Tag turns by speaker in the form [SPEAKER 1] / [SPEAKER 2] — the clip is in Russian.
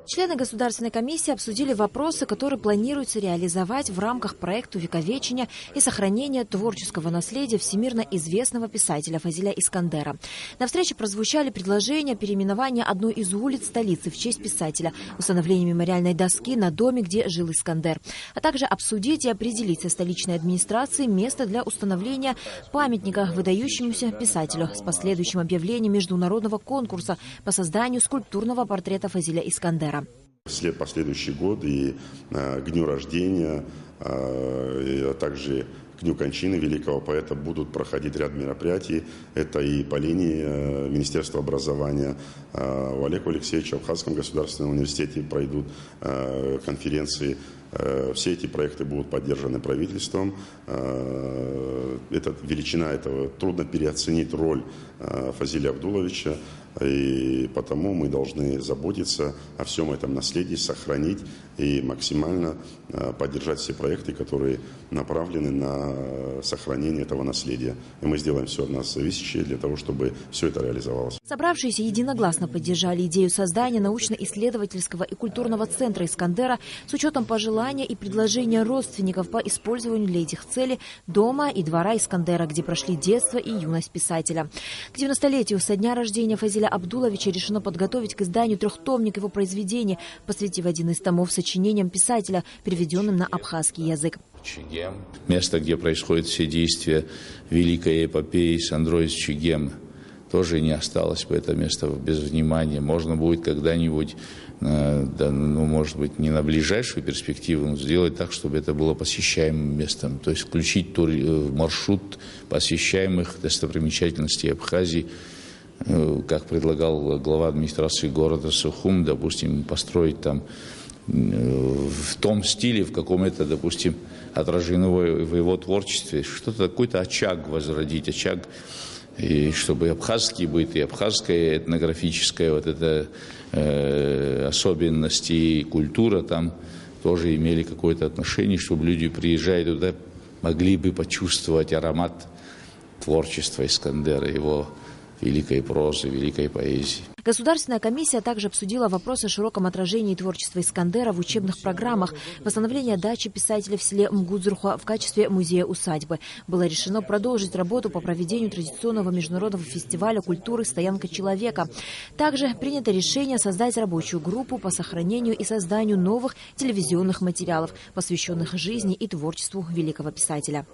[SPEAKER 1] Члены Государственной комиссии обсудили вопросы, которые планируется реализовать в рамках проекта увековечения и сохранения творческого наследия всемирно известного писателя Фазиля Искандера. На встрече прозвучали предложения переименования одной из улиц столицы в честь писателя, установления мемориальной доски на доме, где жил Искандер, а также обсудить и определить со столичной администрацией место для установления памятника выдающемуся писателю с последующим объявлением международного конкурса по созданию скульптурного портрета Фазиля Искандера.
[SPEAKER 2] В последующий год и к дню рождения, а также к дню кончины великого поэта будут проходить ряд мероприятий. Это и по линии Министерства образования у Олега Алексеевича в Абхазском государственном университете пройдут конференции. Все эти проекты будут поддержаны правительством. Величина этого трудно переоценить роль Фазиля Абдуловича. И потому мы должны заботиться о всем этом наследии, сохранить и максимально поддержать все проекты, которые направлены на сохранение этого наследия. И мы сделаем все от нас зависящее для того, чтобы все это реализовалось.
[SPEAKER 1] Собравшиеся единогласно поддержали идею создания научно-исследовательского и культурного центра Искандера с учетом пожелания и предложения родственников по использованию для этих целей дома и двора Искандера, где прошли детство и юность писателя. К 90-летию со дня рождения Фазиля Абдуловича решено подготовить к изданию трехтомник его произведений, посвятив один из томов сочинениям писателя, переведенным на абхазский язык.
[SPEAKER 3] Место, где происходят все действия великой эпопеи Сандроис Чегем, тоже не осталось бы это место без внимания. Можно будет когда-нибудь, может быть, не на ближайшую перспективу, но сделать так, чтобы это было посещаемым местом. То есть включить маршрут посещаемых достопримечательностей Абхазии, как предлагал глава администрации города Сухум, допустим, построить там в том стиле, в каком это, допустим, отражено в его творчестве, что-то, какой-то очаг возродить, очаг, и чтобы абхазский быт, и абхазская этнографическая вот эта особенности и культура там тоже имели какое-то отношение, чтобы люди, приезжая туда, могли бы почувствовать аромат творчества Искандера, его великой прозы, великой поэзии.
[SPEAKER 1] Государственная комиссия также обсудила вопрос о широком отражении творчества Искандера в учебных программах. Восстановление дачи писателя в селе Мгудзурха в качестве музея-усадьбы. Было решено продолжить работу по проведению традиционного международного фестиваля культуры «Стоянка человека». Также принято решение создать рабочую группу по сохранению и созданию новых телевизионных материалов, посвященных жизни и творчеству великого писателя.